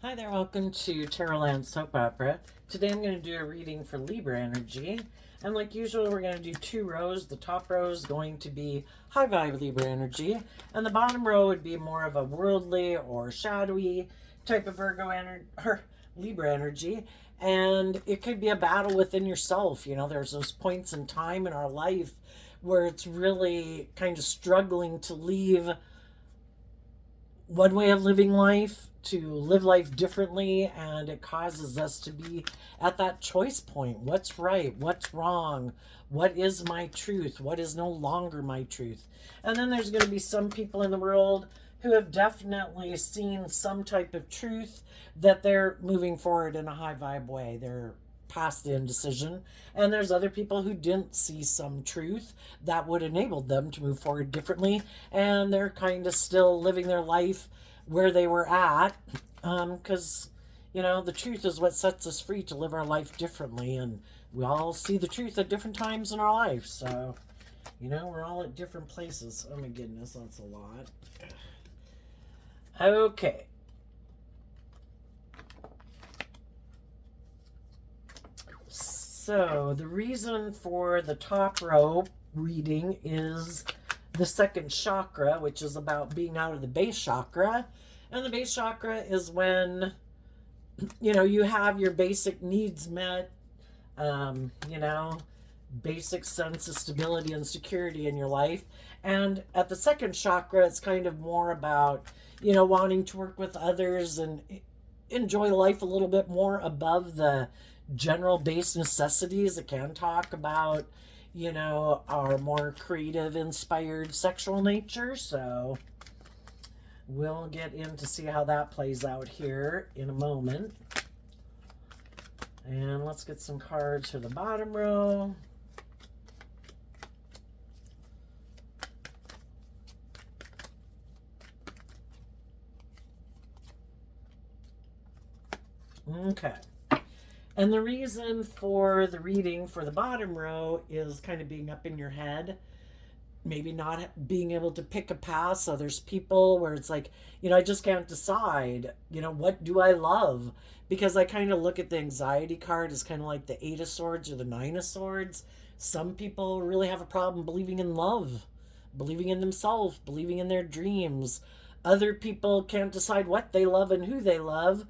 Hi there, welcome to Tarotland Soap Opera. Today I'm going to do a reading for Libra energy. And like usual, we're going to do two rows. The top row is going to be high vibe Libra energy, and the bottom row would be more of a worldly or shadowy type of Virgo energy or Libra energy. And it could be a battle within yourself. You know, there's those points in time in our life where it's really kind of struggling to leave one way of living life to live life differently, and it causes us to be at that choice point. What's right, what's wrong, what is my truth, what is no longer my truth. And then there's going to be some people in the world who have definitely seen some type of truth that they're moving forward in a high vibe way. They're past the indecision. And there's other people who didn't see some truth that would enable them to move forward differently, and they're kind of still living their life where they were at, because you know, the truth is what sets us free to live our life differently, and we all see the truth at different times in our life. So you know, we're all at different places. Oh my goodness, that's a lot. Okay. So the reason for the top row reading is the second chakra, which is about being out of the base chakra. And the base chakra is when, you know, you have your basic needs met, you know, basic sense of stability and security in your life. And at the second chakra, it's kind of more about, you know, wanting to work with others and enjoy life a little bit more above the general base necessities. It can talk about, you know, our more creative, inspired sexual nature. So we'll get in to see how that plays out here in a moment. And let's get some cards for the bottom row. Okay. And the reason for the reading for the bottom row is kind of being up in your head, maybe not being able to pick a path. So there's people where it's like, you know, I just can't decide, you know, what do I love? Because I kind of look at the anxiety card as kind of like the Eight of Swords or the Nine of Swords. Some people really have a problem believing in love, believing in themselves, believing in their dreams. Other people can't decide what they love and who they love,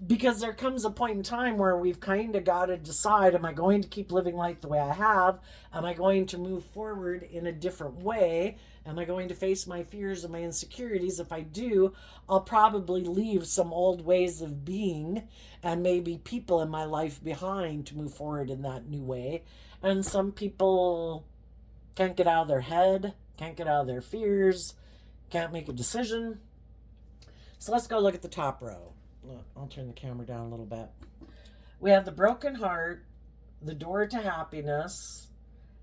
because there comes a point in time where we've kind of got to decide, am I going to keep living life the way I have? Am I going to move forward in a different way? Am I going to face my fears and my insecurities? If I do, I'll probably leave some old ways of being and maybe people in my life behind to move forward in that new way. And some people can't get out of their head, can't get out of their fears, can't make a decision. So let's go look at the top row. I'll turn the camera down a little bit. We have the broken heart, the door to happiness.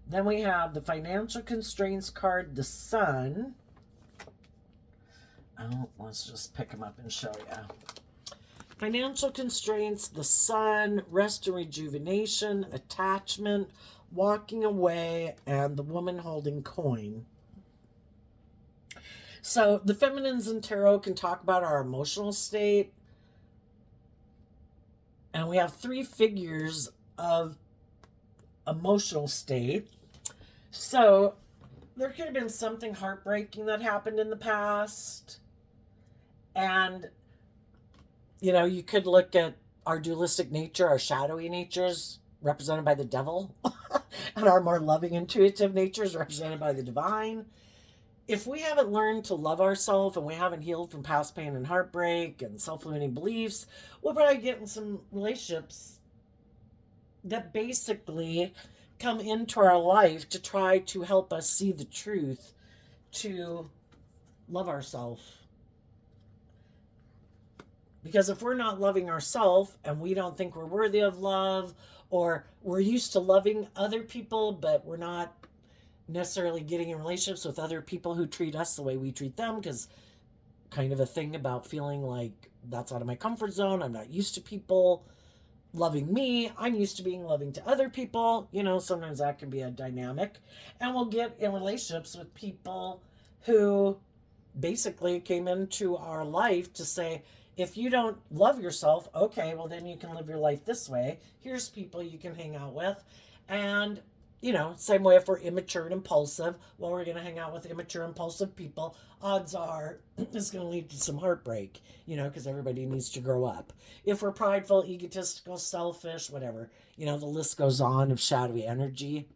Then we have the financial constraints card, the sun. Oh, let's just pick them up and show you. Financial constraints, the sun, rest and rejuvenation, attachment, walking away, and the woman holding coin. So the feminines in tarot can talk about our emotional state. And we have three figures of emotional state. So there could have been something heartbreaking that happened in the past. And, you know, you could look at our dualistic nature, our shadowy natures represented by the devil, and our more loving, intuitive natures represented by the divine. If we haven't learned to love ourselves and we haven't healed from past pain and heartbreak and self-limiting beliefs, we'll probably get in some relationships that basically come into our life to try to help us see the truth, to love ourselves. Because if we're not loving ourselves and we don't think we're worthy of love, or we're used to loving other people, but we're not necessarily getting in relationships with other people who treat us the way we treat them, because kind of a thing about feeling like that's out of my comfort zone. I'm not used to people loving me. I'm used to being loving to other people. You know, sometimes that can be a dynamic. And we'll get in relationships with people who basically came into our life to say, If you don't love yourself, okay, well, then you can live your life this way. Here's people you can hang out with. And, same way if we're immature and impulsive, well, we're going to hang out with immature, impulsive people. Odds are it's going to lead to some heartbreak, because everybody needs to grow up. If we're prideful, egotistical, selfish, whatever, the list goes on of shadowy energy.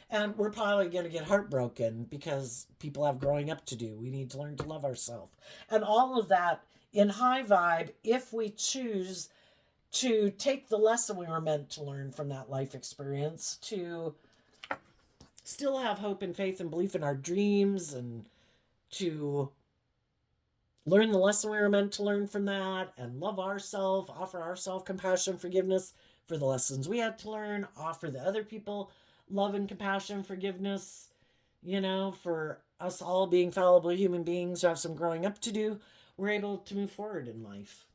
And we're probably going to get heartbroken because people have growing up to do. We need to learn to love ourselves. And all of that in high vibe, if we choose to take the lesson we were meant to learn from that life experience, to still have hope and faith and belief in our dreams, and to learn the lesson we were meant to learn from that, and love ourselves, offer ourselves compassion, forgiveness for the lessons we had to learn, offer the other people love and compassion, forgiveness, for us all being fallible human beings who have some growing up to do, we're able to move forward in life.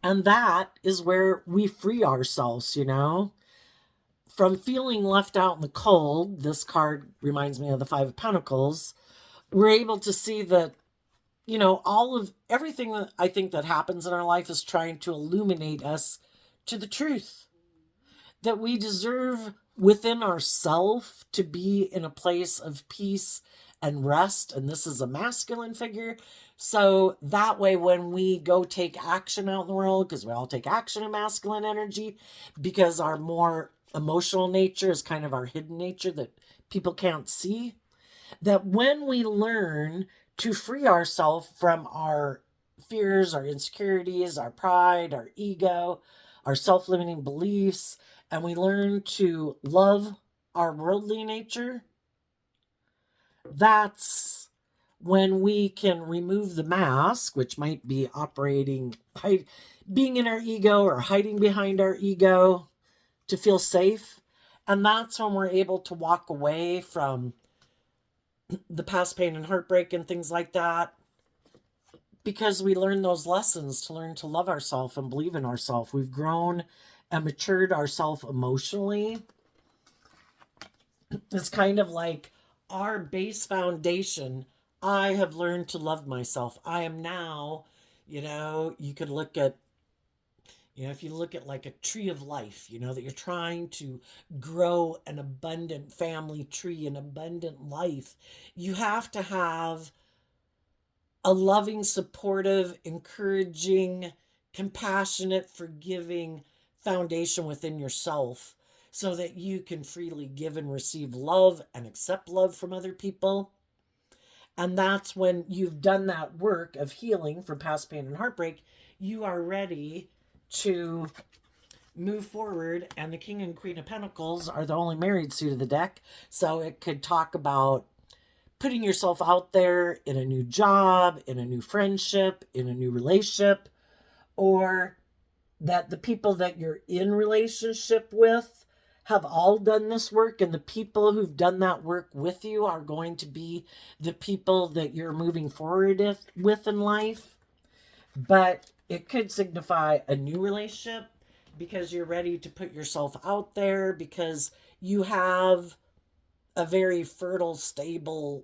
And that is where we free ourselves, from feeling left out in the cold. This card reminds me of the Five of Pentacles. We're able to see that, all of everything that I think that happens in our life is trying to illuminate us to the truth. That we deserve within ourselves to be in a place of peace and rest. And this is a masculine figure. So that way, when we go take action out in the world, because we all take action in masculine energy, because our more emotional nature is kind of our hidden nature that people can't see, that when we learn to free ourselves from our fears, our insecurities, our pride, our ego, our self-limiting beliefs, and we learn to love our worldly nature, that's when we can remove the mask, which might be being in our ego or hiding behind our ego to feel safe. And that's when we're able to walk away from the past pain and heartbreak and things like that, because we learn those lessons to learn to love ourselves and believe in ourselves. We've grown and matured ourselves emotionally. It's kind of like our base foundation. I have learned to love myself. I am now, you could look at, if you look at like a tree of life, that you're trying to grow an abundant family tree, an abundant life, you have to have a loving, supportive, encouraging, compassionate, forgiving foundation within yourself so that you can freely give and receive love and accept love from other people. And that's when you've done that work of healing from past pain and heartbreak, you are ready to move forward. And the King and Queen of Pentacles are the only married suit of the deck. So it could talk about putting yourself out there in a new job, in a new friendship, in a new relationship, or that the people that you're in relationship with have all done this work, and the people who've done that work with you are going to be the people that you're moving forward with in life. But it could signify a new relationship because you're ready to put yourself out there, because you have a very fertile, stable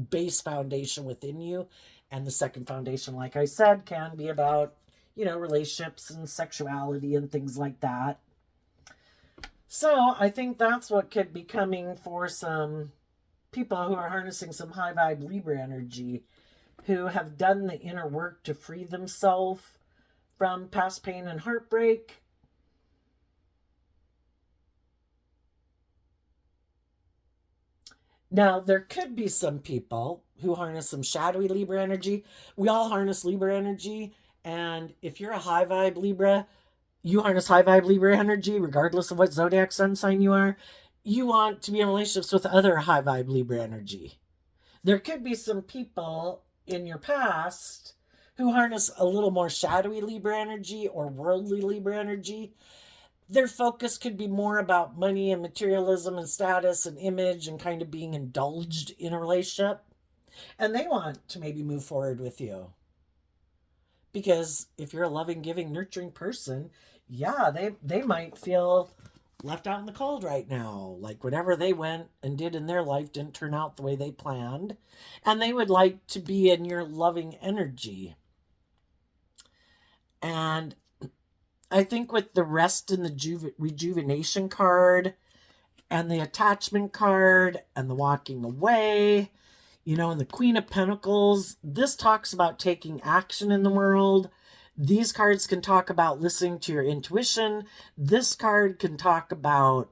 base foundation within you. And the second foundation, like I said, can be about, relationships and sexuality and things like that. So I think that's what could be coming for some people who are harnessing some high vibe Libra energy, who have done the inner work to free themselves from past pain and heartbreak. Now, there could be some people who harness some shadowy Libra energy. We all harness Libra energy. And if you're a high vibe Libra, you harness high vibe Libra energy, regardless of what zodiac sun sign you are. You want to be in relationships with other high vibe Libra energy. There could be some people in your past who harness a little more shadowy Libra energy or worldly Libra energy. Their focus could be more about money and materialism and status and image and kind of being indulged in a relationship. And they want to maybe move forward with you. Because if you're a loving, giving, nurturing person, yeah, they might feel left out in the cold right now. Like whatever they went and did in their life didn't turn out the way they planned. And they would like to be in your loving energy. And I think with the rest in the rejuvenation card and the attachment card and the walking away, and the Queen of Pentacles, this talks about taking action in the world. These cards can talk about listening to your intuition. This card can talk about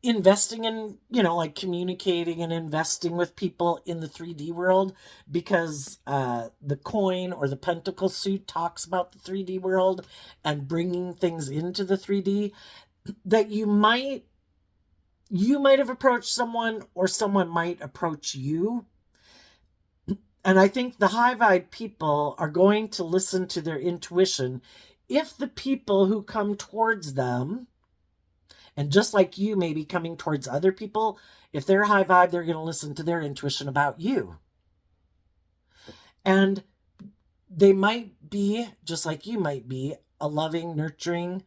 investing in, like communicating and investing with people in the 3D world, because the coin or the pentacle suit talks about the 3D world and bringing things into the 3D, that you might have approached someone or someone might approach you. And I think the high vibe people are going to listen to their intuition if the people who come towards them, and just like you may be coming towards other people, if they're high vibe, they're going to listen to their intuition about you. And they might be, just like you might be, a loving, nurturing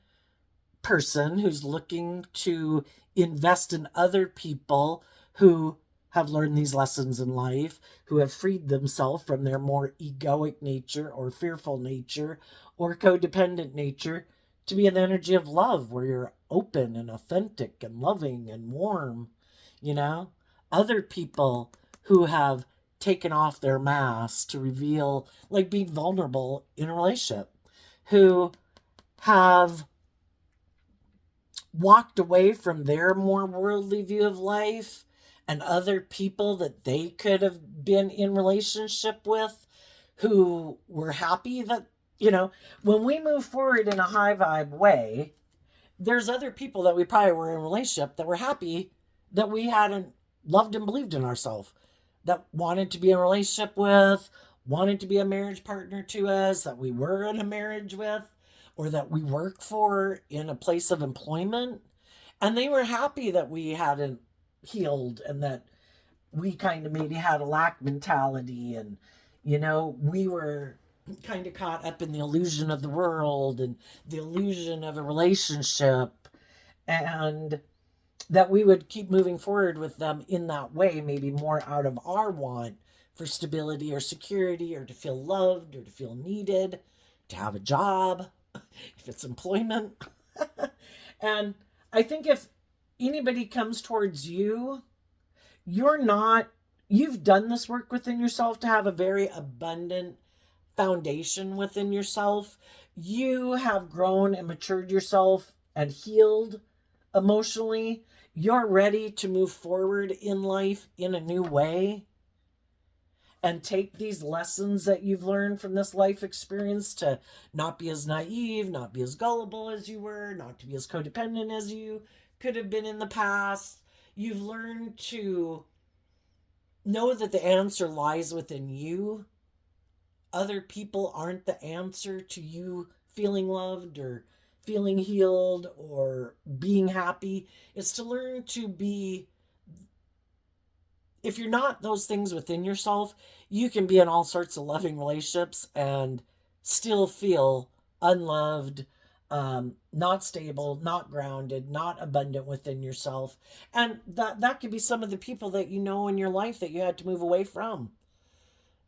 person who's looking to invest in other people who have learned these lessons in life, who have freed themselves from their more egoic nature or fearful nature or codependent nature, to be an energy of love where you're open and authentic and loving and warm. Other people who have taken off their masks to reveal, like being vulnerable in a relationship, who have walked away from their more worldly view of life, and other people that they could have been in relationship with who were happy that, when we move forward in a high vibe way, there's other people that we probably were in a relationship that were happy that we hadn't loved and believed in ourselves, that wanted to be in a relationship with, wanted to be a marriage partner to us, that we were in a marriage with, or that we work for in a place of employment. And they were happy that we hadn't healed and that we kind of maybe had a lack mentality, and we were kind of caught up in the illusion of the world and the illusion of a relationship, and that we would keep moving forward with them in that way, maybe more out of our want for stability or security, or to feel loved or to feel needed, to have a job, if it's employment. And I think if anybody comes towards you, you've done this work within yourself to have a very abundant foundation within yourself. You have grown and matured yourself and healed emotionally. You're ready to move forward in life in a new way and take these lessons that you've learned from this life experience to not be as naive, not be as gullible as you were, not to be as codependent as you could have been in the past. You've learned to know that the answer lies within you. Other people aren't the answer to you feeling loved or feeling healed or being happy. It's to learn to be, if you're not those things within yourself, you can be in all sorts of loving relationships and still feel unloved, not stable, not grounded, not abundant within yourself. And that could be some of the people that you know in your life that you had to move away from,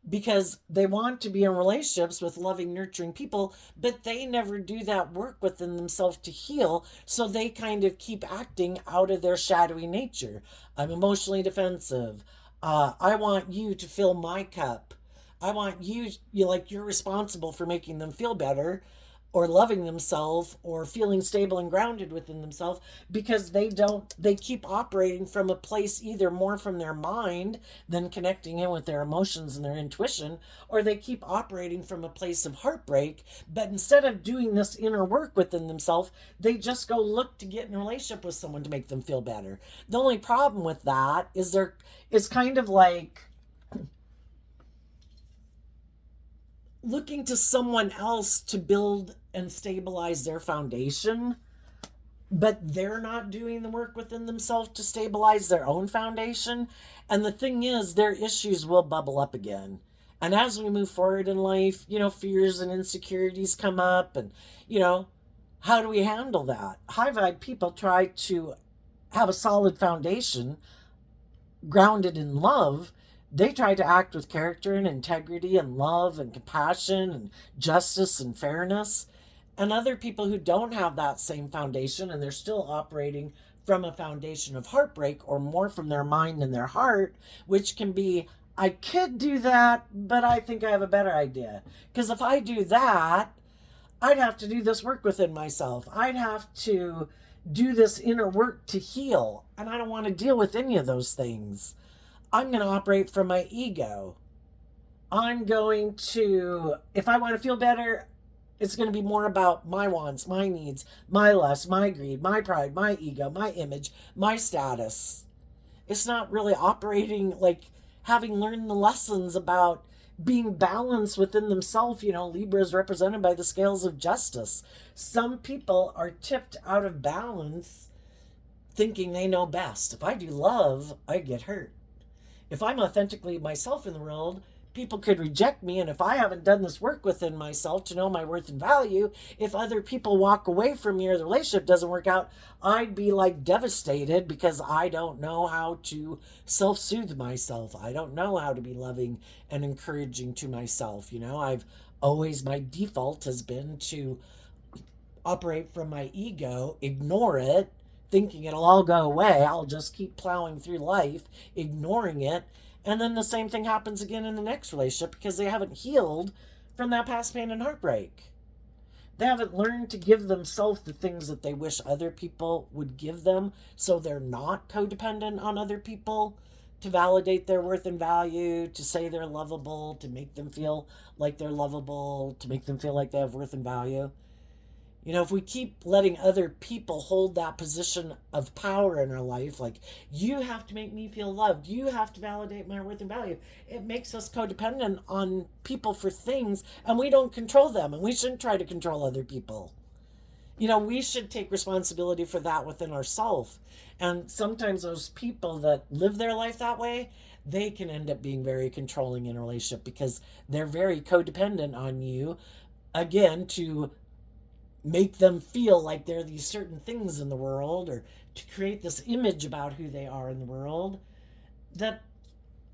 because they want to be in relationships with loving, nurturing people, but they never do that work within themselves to heal. So they kind of keep acting out of their shadowy nature. I'm emotionally defensive. I want you to fill my cup. I want you like you're responsible for making them feel better, or loving themselves, or feeling stable and grounded within themselves, because they keep operating from a place either more from their mind than connecting in with their emotions and their intuition, or they keep operating from a place of heartbreak, but instead of doing this inner work within themselves, they just go look to get in a relationship with someone to make them feel better. The only problem with that is it's kind of like looking to someone else to build and stabilize their foundation, but they're not doing the work within themselves to stabilize their own foundation. And the thing is, their issues will bubble up again. And as we move forward in life, fears and insecurities come up, and, how do we handle that? High vibe people try to have a solid foundation grounded in love, They try to act with character and integrity and love and compassion and justice and fairness. And other people who don't have that same foundation and they're still operating from a foundation of heartbreak or more from their mind and their heart, which can be, I could do that, but I think I have a better idea. Because if I do that, I'd have to do this work within myself. I'd have to do this inner work to heal. And I don't want to deal with any of those things. I'm going to operate from my ego. I'm going to, if I want to feel better, it's going to be more about my wants, my needs, my lust, my greed, my pride, my ego, my image, my status. It's not really operating like having learned the lessons about being balanced within themselves. You know, Libra is represented by the scales of justice. Some people are tipped out of balance thinking they know best. If I do love, I get hurt. If I'm authentically myself in the world, people could reject me. And if I haven't done this work within myself to know my worth and value, if other people walk away from me or the relationship doesn't work out, I'd be like devastated because I don't know how to self-soothe myself. I don't know how to be loving and encouraging to myself. You know, my default has been to operate from my ego, ignore it, thinking it'll all go away. I'll just keep plowing through life, ignoring it. And then the same thing happens again in the next relationship because they haven't healed from that past pain and heartbreak. They haven't learned to give themselves the things that they wish other people would give them, so they're not codependent on other people to validate their worth and value, to say they're lovable, to make them feel like they're lovable, to make them feel like they have worth and value. You know, if we keep letting other people hold that position of power in our life, like, you have to make me feel loved, you have to validate my worth and value, it makes us codependent on people for things, and we don't control them, and we shouldn't try to control other people. You know, we should take responsibility for that within ourselves. And sometimes those people that live their life that way, they can end up being very controlling in a relationship because they're very codependent on you, again, to make them feel like they're these certain things in the world, or to create this image about who they are in the world. That,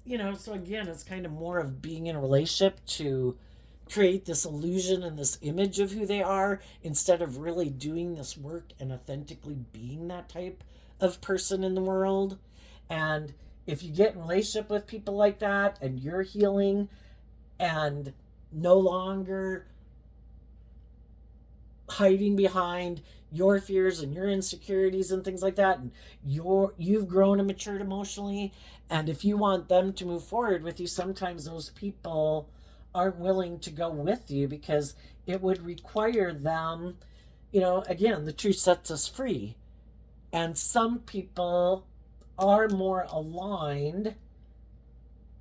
you know, so again, it's kind of more of being in a relationship to create this illusion and this image of who they are instead of really doing this work and authentically being that type of person in the world. And if you get in a relationship with people like that and you're healing and no longer hiding behind your fears and your insecurities and things like that, and you've grown and matured emotionally, and if you want them to move forward with you, sometimes those people aren't willing to go with you because it would require them, you know, again, the truth sets us free. And some people are more aligned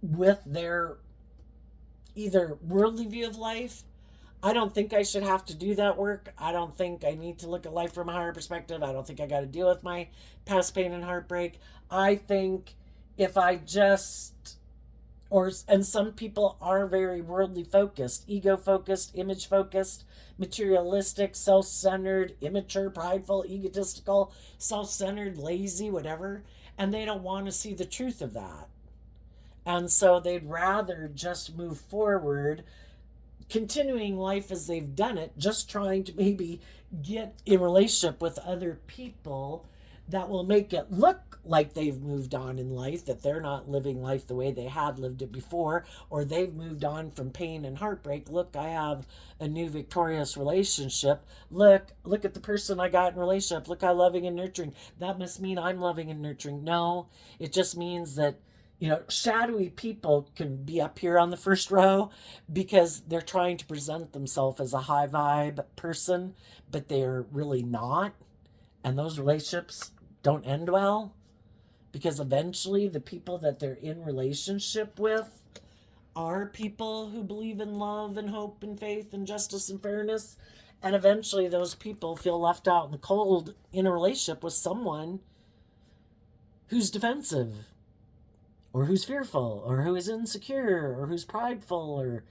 with their either worldly view of life. I don't think I should have to do that work. I don't think I need to look at life from a higher perspective. I don't think I got to deal with my past pain and heartbreak. I think if I just, and some people are very worldly focused, ego focused, image focused, materialistic, self-centered, immature, prideful, egotistical, self-centered, lazy, whatever. And they don't want to see the truth of that. And so they'd rather just move forward, continuing life as they've done it, just trying to maybe get in relationship with other people that will make it look like they've moved on in life, that they're not living life the way they had lived it before, or they've moved on from pain and heartbreak. Look, I have a new victorious relationship. Look at the person I got in relationship. Look how loving and nurturing. That must mean I'm loving and nurturing. No, it just means that, you know, shadowy people can be up here on the first row because they're trying to present themselves as a high vibe person, but they're really not. And those relationships don't end well because eventually the people that they're in relationship with are people who believe in love and hope and faith and justice and fairness. And eventually those people feel left out in the cold in a relationship with someone who's defensive, or who's fearful, or who is insecure, or who's prideful, or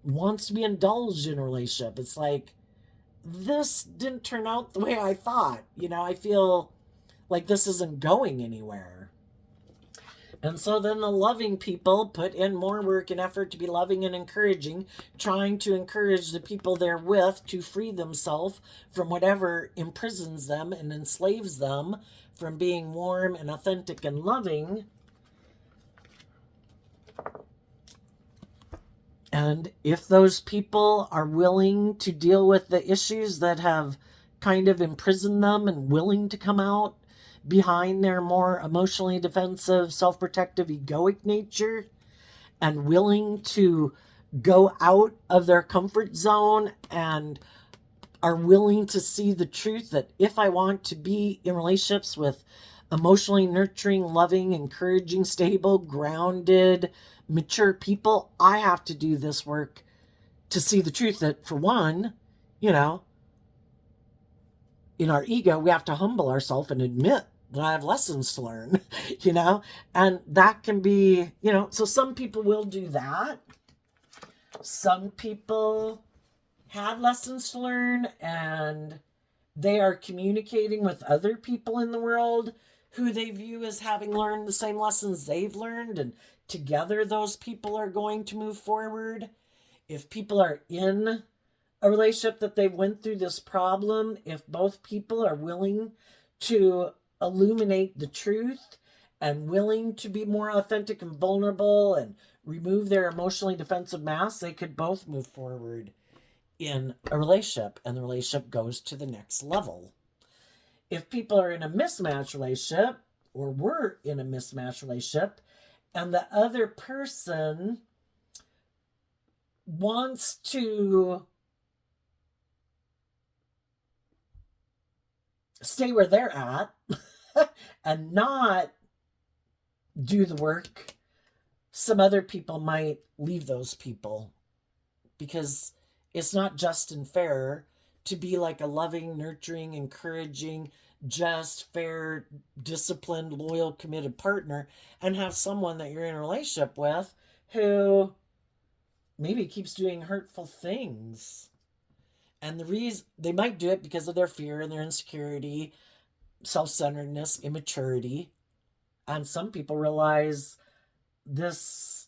wants to be indulged in a relationship. It's like, this didn't turn out the way I thought. You know, I feel like this isn't going anywhere. And so then the loving people put in more work and effort to be loving and encouraging, trying to encourage the people they're with to free themselves from whatever imprisons them and enslaves them from being warm and authentic and loving. And if those people are willing to deal with the issues that have kind of imprisoned them and willing to come out behind their more emotionally defensive, self-protective, egoic nature, and willing to go out of their comfort zone and are willing to see the truth that if I want to be in relationships with emotionally nurturing, loving, encouraging, stable, grounded, mature people, I have to do this work to see the truth that, for one, you know, in our ego, we have to humble ourselves and admit that I have lessons to learn, you know, and that can be, you know, so some people will do that. Some people had lessons to learn and they are communicating with other people in the world who they view as having learned the same lessons they've learned, and together those people are going to move forward. If people are in a relationship that they went through this problem, if both people are willing to illuminate the truth and willing to be more authentic and vulnerable and remove their emotionally defensive masks, they could both move forward in a relationship, and the relationship goes to the next level. If people are in a mismatched relationship, or were in a mismatched relationship, and the other person wants to stay where they're at and not do the work, some other people might leave those people, because it's not just and fair to be like a loving, nurturing, encouraging, just, fair, disciplined, loyal, committed partner and have someone that you're in a relationship with who maybe keeps doing hurtful things. And the reason they might do it because of their fear and their insecurity, self-centeredness, immaturity. And some people realize this,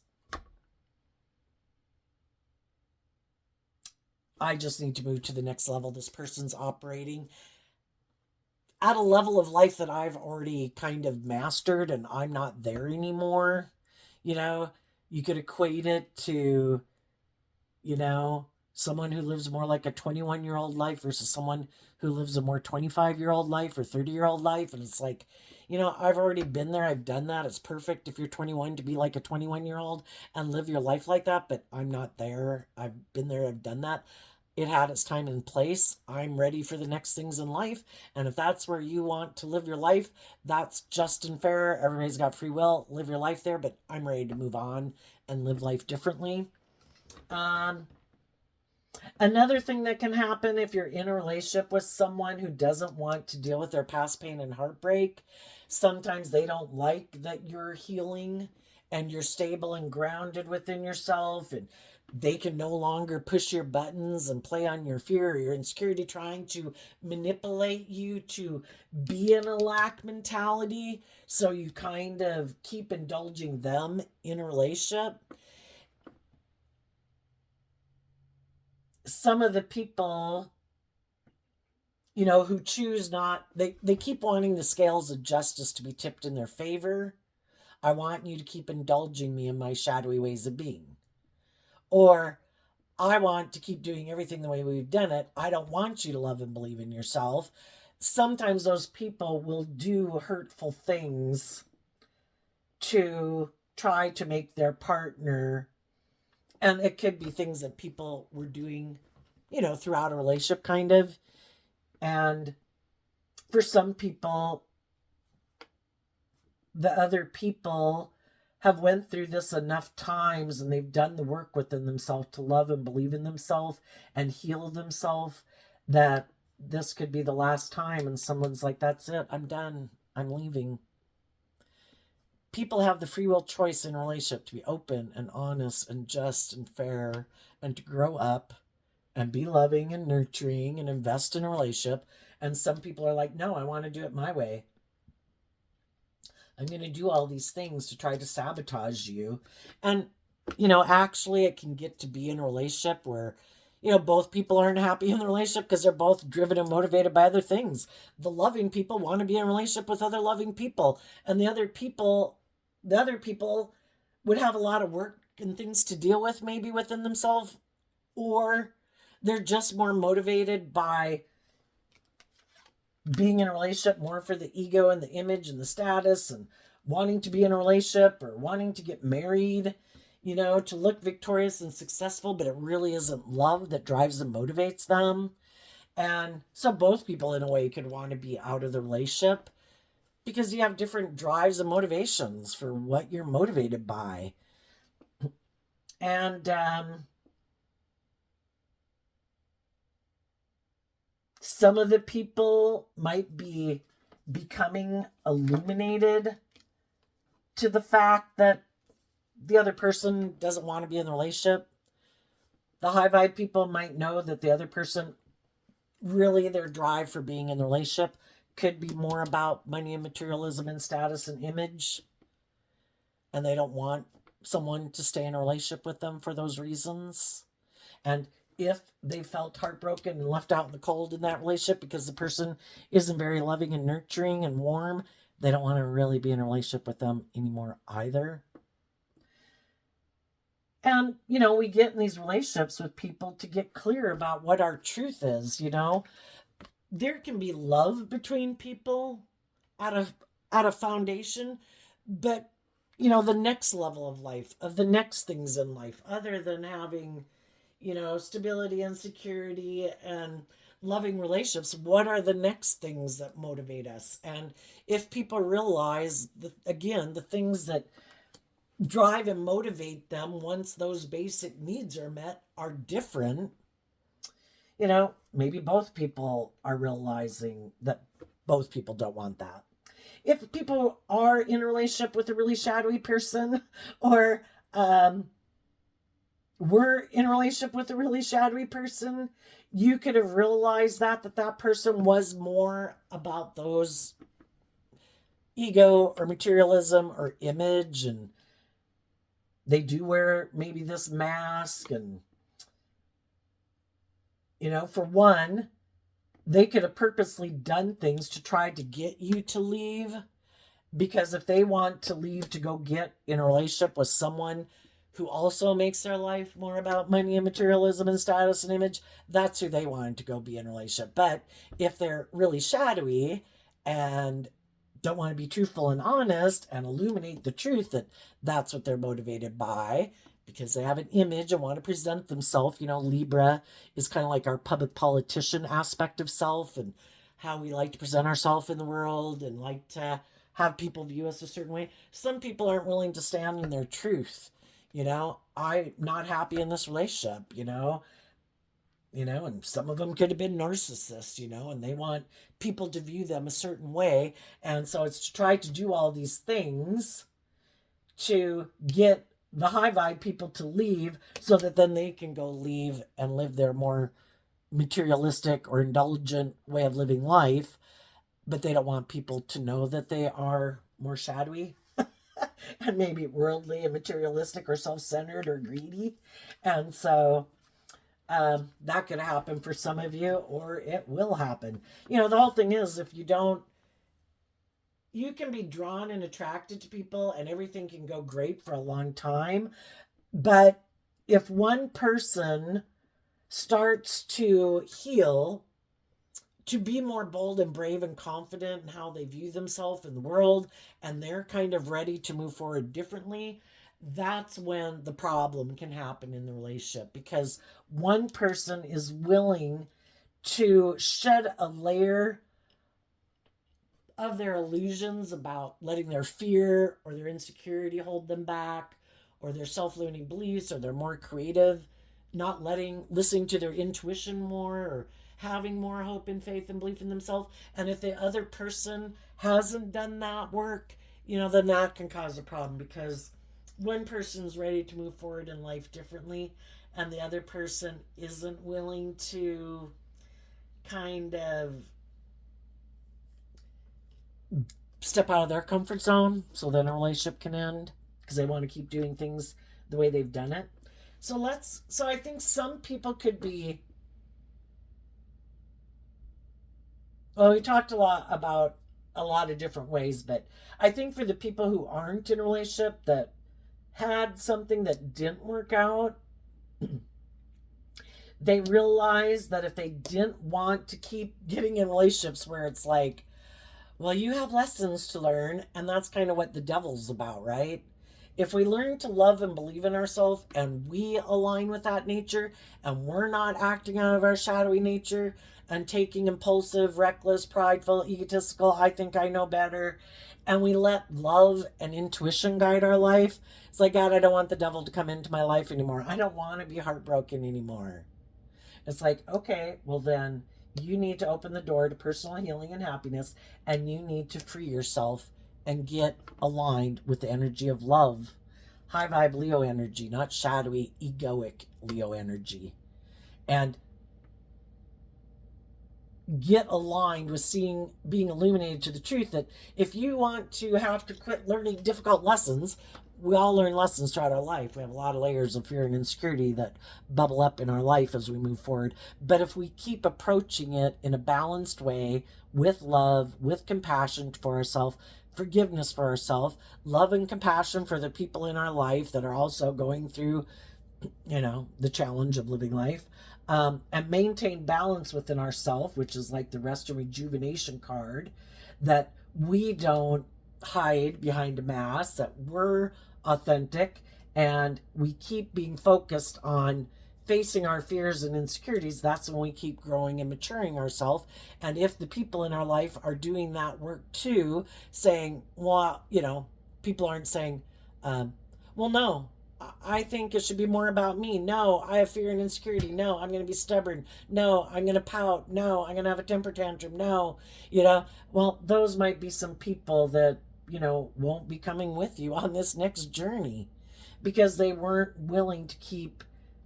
I just need to move to the next level. This person's operating at a level of life that I've already kind of mastered and I'm not there anymore. You know, you could equate it to, you know, someone who lives more like a 21-year-old life versus someone who lives a more 25-year-old life or 30-year-old life. And it's like, you know, I've already been there. I've done that. It's perfect if you're 21 to be like a 21-year-old and live your life like that. But I'm not there. I've been there. I've done that. It had its time and place. I'm ready for the next things in life. And if that's where you want to live your life, that's just and fair. Everybody's got free will. Live your life there. But I'm ready to move on and live life differently. Another thing that can happen if you're in a relationship with someone who doesn't want to deal with their past pain and heartbreak, sometimes they don't like that you're healing and you're stable and grounded within yourself, and they can no longer push your buttons and play on your fear or your insecurity, trying to manipulate you to be in a lack mentality. So you kind of keep indulging them in a relationship. Some of the people, you know, who choose not, they keep wanting the scales of justice to be tipped in their favor. I want you to keep indulging me in my shadowy ways of being. Or I want to keep doing everything the way we've done it. I don't want you to love and believe in yourself. Sometimes those people will do hurtful things to try to make their partner, and it could be things that people were doing, you know, throughout a relationship kind of. And for some people, the other people have went through this enough times and they've done the work within themselves to love and believe in themselves and heal themselves, that this could be the last time and someone's like, that's it, I'm done, I'm leaving. People have the free will choice in a relationship to be open and honest and just and fair and to grow up and be loving and nurturing and invest in a relationship. And some people are like, no, I want to do it my way. I'm going to do all these things to try to sabotage you. And, actually, it can get to be in a relationship where, both people aren't happy in the relationship because they're both driven and motivated by other things. The loving people want to be in a relationship with other loving people, and the other people would have a lot of work and things to deal with maybe within themselves, or they're just more motivated by being in a relationship more for the ego and the image and the status and wanting to be in a relationship or wanting to get married, to look victorious and successful, but it really isn't love that drives and motivates them. And so both people, in a way, could want to be out of the relationship because you have different drives and motivations for what you're motivated by. And some of the people might be becoming illuminated to the fact that the other person doesn't want to be in the relationship. The high vibe people might know that the other person, really their drive for being in the relationship could be more about money and materialism and status and image. And they don't want someone to stay in a relationship with them for those reasons. And if they felt heartbroken and left out in the cold in that relationship because the person isn't very loving and nurturing and warm, they don't want to really be in a relationship with them anymore either. And, we get in these relationships with people to get clear about what our truth is, There can be love between people at a foundation, but, the next level of life, of the next things in life, other than having, stability and security and loving relationships, what are the next things that motivate us? And if people realize, again, the things that drive and motivate them once those basic needs are met are different, maybe both people are realizing that both people don't want that. If people are in a relationship with a really shadowy person, or were in a relationship with a really shadowy person, you could have realized that person was more about those ego or materialism or image, and they do wear maybe this mask, and for one, they could have purposely done things to try to get you to leave, because if they want to leave to go get in a relationship with someone who also makes their life more about money and materialism and status and image, that's who they want to go be in a relationship. But if they're really shadowy and don't want to be truthful and honest and illuminate the truth that that's what they're motivated by, because they have an image and want to present themselves. Libra is kind of like our public politician aspect of self, and how we like to present ourselves in the world and like to have people view us a certain way. Some people aren't willing to stand in their truth. I'm not happy in this relationship, and some of them could have been narcissists, and they want people to view them a certain way. And so it's to try to do all these things to get the high vibe people to leave, so that then they can go leave and live their more materialistic or indulgent way of living life. But they don't want people to know that they are more shadowy and maybe worldly and materialistic or self-centered or greedy. And so that could happen for some of you, or it will happen. The whole thing is, if you don't, you can be drawn and attracted to people and everything can go great for a long time. But if one person starts to heal, to be more bold and brave and confident in how they view themselves in the world, and they're kind of ready to move forward differently, that's when the problem can happen in the relationship, because one person is willing to shed a layer of their illusions about letting their fear or their insecurity hold them back, or their self-limiting beliefs, or they're more creative, not listening to their intuition more, or having more hope and faith and belief in themselves. And if the other person hasn't done that work, then that can cause a problem, because one person's ready to move forward in life differently and the other person isn't willing to kind of step out of their comfort zone so then a relationship can end because they want to keep doing things the way they've done it. So I think some people could be, well, we talked a lot about a lot of different ways, but I think for the people who aren't in a relationship that had something that didn't work out, they realized that if they didn't want to keep getting in relationships where it's like, well, you have lessons to learn, and that's kind of what the devil's about, right? If we learn to love and believe in ourselves and we align with that nature and we're not acting out of our shadowy nature and taking impulsive, reckless, prideful, egotistical, I think I know better, and we let love and intuition guide our life, it's like, God, I don't want the devil to come into my life anymore. I don't want to be heartbroken anymore. It's like, okay, well then you need to open the door to personal healing and happiness, and you need to free yourself and get aligned with the energy of love. High vibe Leo energy, not shadowy, egoic Leo energy. And get aligned with being illuminated to the truth that if you want to have to quit learning difficult lessons, we all learn lessons throughout our life. We have a lot of layers of fear and insecurity that bubble up in our life as we move forward. But if we keep approaching it in a balanced way, with love, with compassion for ourselves, forgiveness for ourselves, love and compassion for the people in our life that are also going through, the challenge of living life, and maintain balance within ourselves, which is like the rest and rejuvenation card, that we don't hide behind a mask, that we're authentic, and we keep being focused on facing our fears and insecurities. That's when we keep growing and maturing ourselves. And if the people in our life are doing that work too, saying, well, people aren't saying, well, no, I think it should be more about me. No, I have fear and insecurity. No, I'm going to be stubborn. No, I'm going to pout. No, I'm going to have a temper tantrum. No, well, those might be some people that, won't be coming with you on this next journey because they weren't willing to keep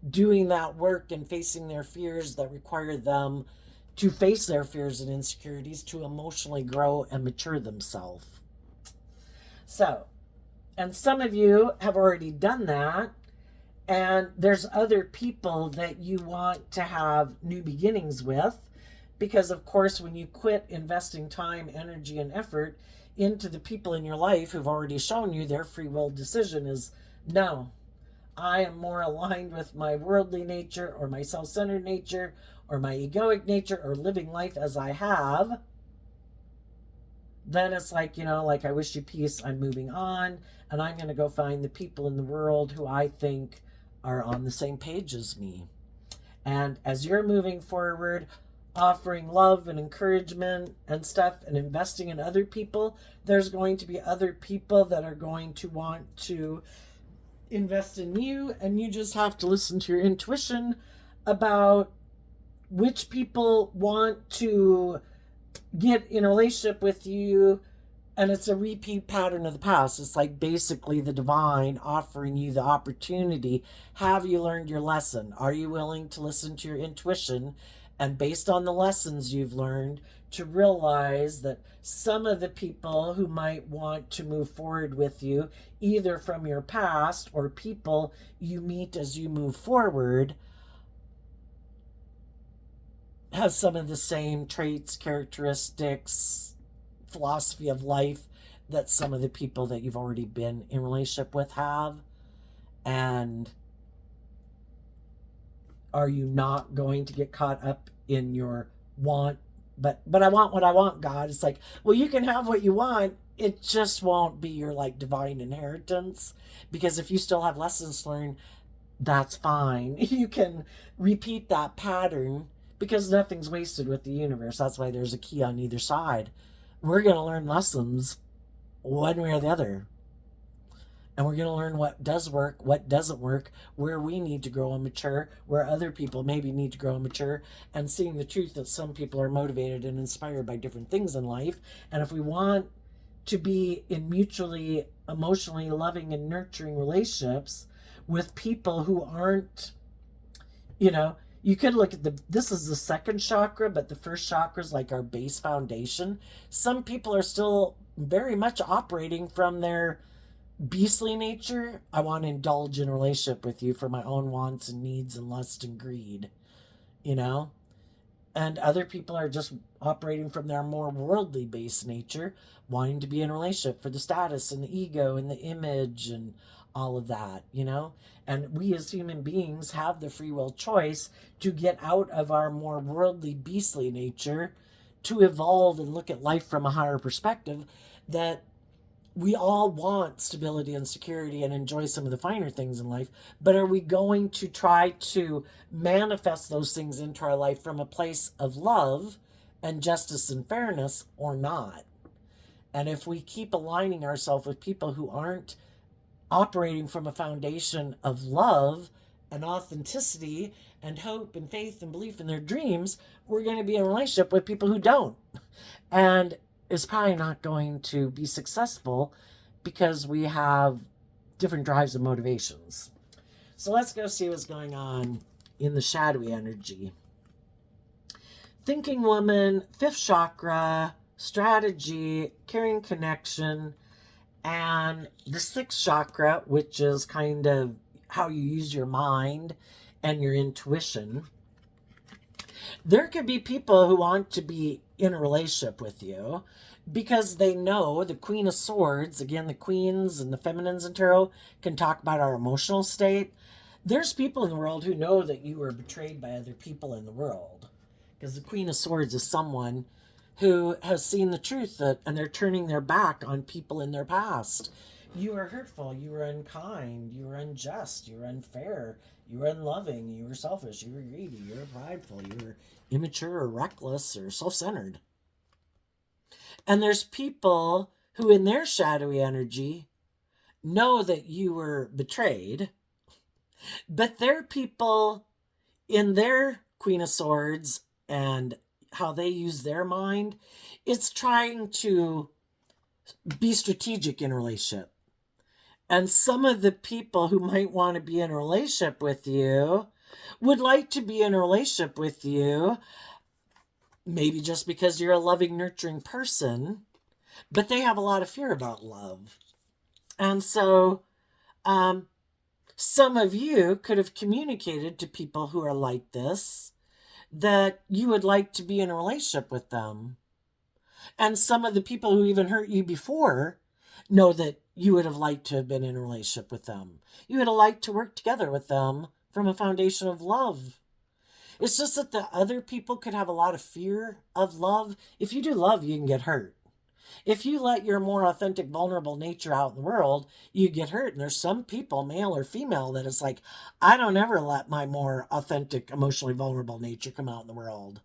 doing that work and facing their fears that require them to face their fears and insecurities to emotionally grow and mature themselves. So, and some of you have already done that, and there's other people that you want to have new beginnings with, because of course when you quit investing time, energy, and effort into the people in your life who've already shown you their free will decision is, no, I am more aligned with my worldly nature or my self-centered nature or my egoic nature or living life as I have, then it's like, like I wish you peace, I'm moving on, and I'm going to go find the people in the world who I think are on the same page as me. And as you're moving forward, offering love and encouragement and stuff and investing in other people, there's going to be other people that are going to want to invest in you, and you just have to listen to your intuition about which people want to get in a relationship with you. And it's a repeat pattern of the past. It's like basically the divine offering you the opportunity. Have you learned your lesson? Are you willing to listen to your intuition? And based on the lessons you've learned, to realize that some of the people who might want to move forward with you, either from your past or people you meet as you move forward, have some of the same traits, characteristics, philosophy of life that some of the people that you've already been in relationship with have. And are you not going to get caught up in your want, but I want what I want, God? It's like, well, you can have what you want, it just won't be your like divine inheritance, because if you still have lessons to learn, that's fine. You can repeat that pattern because nothing's wasted with the universe. That's why there's a key on either side. We're going to learn lessons one way or the other. And we're going to learn what does work, what doesn't work, where we need to grow and mature, where other people maybe need to grow and mature, and seeing the truth that some people are motivated and inspired by different things in life. And if we want to be in mutually, emotionally loving and nurturing relationships with people who aren't, You could look at this is the second chakra, but the first chakra is like our base foundation. Some people are still very much operating from their beastly nature. I want to indulge in a relationship with you for my own wants and needs and lust and greed, you know? And other people are just operating from their more worldly based nature, wanting to be in a relationship for the status and the ego and the image and all of that, you know? And we as human beings have the free will choice to get out of our more worldly, beastly nature, to evolve and look at life from a higher perspective. That we all want stability and security and enjoy some of the finer things in life, but are we going to try to manifest those things into our life from a place of love and justice and fairness or not? And if we keep aligning ourselves with people who aren't operating from a foundation of love and authenticity and hope and faith and belief in their dreams, we're going to be in a relationship with people who don't. And is probably not going to be successful because we have different drives and motivations. So let's go see what's going on in the shadowy energy. Thinking woman, fifth chakra, strategy, caring connection, and the sixth chakra, which is kind of how you use your mind and your intuition. There could be people who want to be in a relationship with you because they know the Queen of Swords, again, the queens and the feminines in tarot can talk about our emotional state. There's people in the world who know that you were betrayed by other people in the world, because the Queen of Swords is someone who has seen the truth and they're turning their back on people in their past. You were hurtful, you were unkind, you were unjust, you were unfair, you were unloving, you were selfish, you were greedy, you were prideful, you were immature or reckless or self-centered. And there's people who in their shadowy energy know that you were betrayed, but they're people in their Queen of Swords and how they use their mind. It's trying to be strategic in a relationship. And some of the people who might want to be in a relationship with you would like to be in a relationship with you, maybe just because you're a loving, nurturing person, but they have a lot of fear about love. And so some of you could have communicated to people who are like this that you would like to be in a relationship with them. And some of the people who even hurt you before know that you would have liked to have been in a relationship with them. You would have liked to work together with them from a foundation of love. It's just that the other people could have a lot of fear of love. If you do love, you can get hurt. If you let your more authentic, vulnerable nature out in the world, you get hurt. And there's some people, male or female, that it's like, I don't ever let my more authentic, emotionally vulnerable nature come out in the world.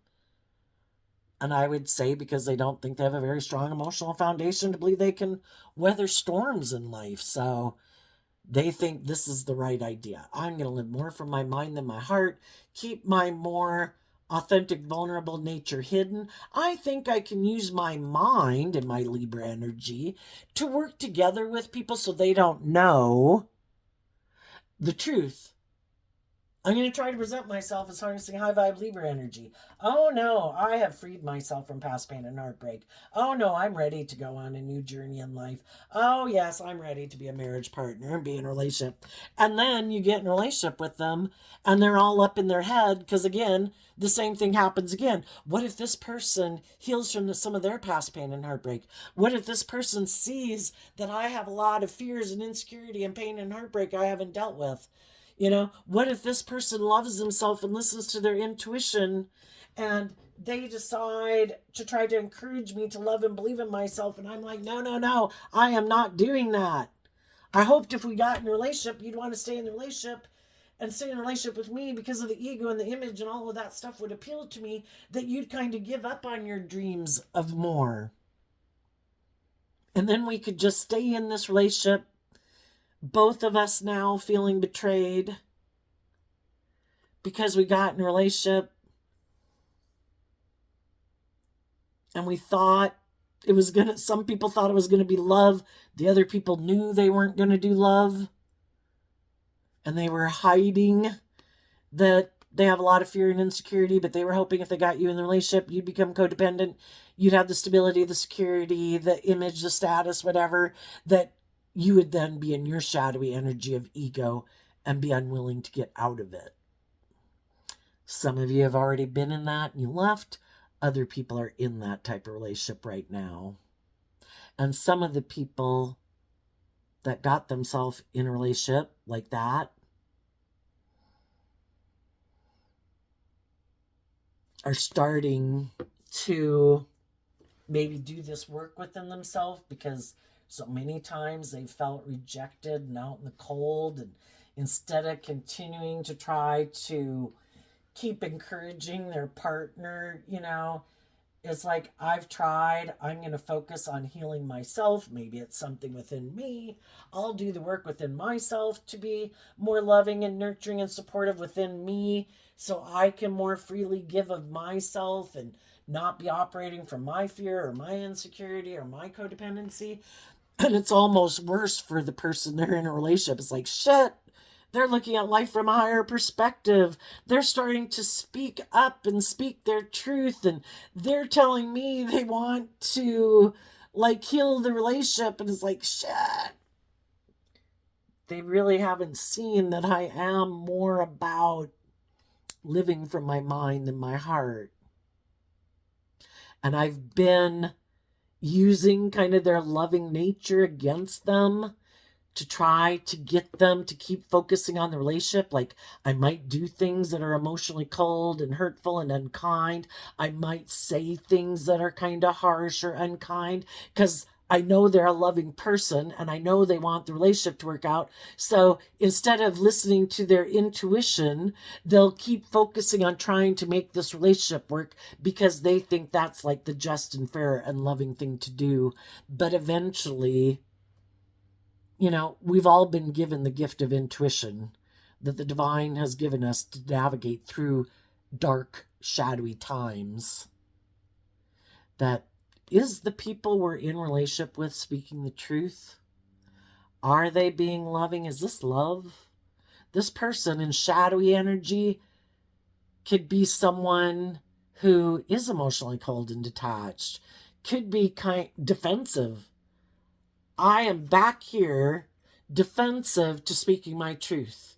And I would say because they don't think they have a very strong emotional foundation to believe they can weather storms in life. So they think this is the right idea. I'm going to live more from my mind than my heart, keep my more authentic, vulnerable nature hidden. I think I can use my mind and my Libra energy to work together with people so they don't know the truth. I'm going to try to present myself as harnessing high vibe Libra energy. Oh no, I have freed myself from past pain and heartbreak. Oh no, I'm ready to go on a new journey in life. Oh yes, I'm ready to be a marriage partner and be in a relationship. And then you get in a relationship with them and they're all up in their head because again, the same thing happens again. What if this person heals from some of their past pain and heartbreak? What if this person sees that I have a lot of fears and insecurity and pain and heartbreak I haven't dealt with? You know, what if this person loves themselves and listens to their intuition and they decide to try to encourage me to love and believe in myself and I'm like, no, I am not doing that. I hoped if we got in a relationship, you'd want to stay in the relationship and stay in a relationship with me because of the ego and the image and all of that stuff would appeal to me, that you'd kind of give up on your dreams of more. And then we could just stay in this relationship, both of us now feeling betrayed because we got in a relationship and we thought it was some people thought it was going to be love. The other people knew they weren't going to do love. And they were hiding that they have a lot of fear and insecurity, but they were hoping if they got you in the relationship, you'd become codependent. You'd have the stability, the security, the image, the status, whatever, that you would then be in your shadowy energy of ego and be unwilling to get out of it. Some of you have already been in that and you left. Other people are in that type of relationship right now. And some of the people that got themselves in a relationship like that are starting to maybe do this work within themselves, because so many times they felt rejected and out in the cold, and instead of continuing to try to keep encouraging their partner, it's like, I've tried, I'm going to focus on healing myself. Maybe it's something within me. I'll do the work within myself to be more loving and nurturing and supportive within me, so I can more freely give of myself and not be operating from my fear or my insecurity or my codependency. And it's almost worse for the person they're in a relationship. It's like, shit, they're looking at life from a higher perspective. They're starting to speak up and speak their truth. And they're telling me they want to heal the relationship. And it's like, shit. They really haven't seen that I am more about living from my mind than my heart. And I've been using kind of their loving nature against them to try to get them to keep focusing on the relationship. Like, I might do things that are emotionally cold and hurtful and unkind. I might say things that are kind of harsh or unkind, because I know they're a loving person and I know they want the relationship to work out. So instead of listening to their intuition, they'll keep focusing on trying to make this relationship work because they think that's like the just and fair and loving thing to do. But eventually, we've all been given the gift of intuition that the divine has given us to navigate through dark, shadowy times. That is the people we're in relationship with speaking the truth? Are they being loving? Is this love? This person in shadowy energy could be someone who is emotionally cold and detached, could be defensive. I am back here defensive to speaking my truth.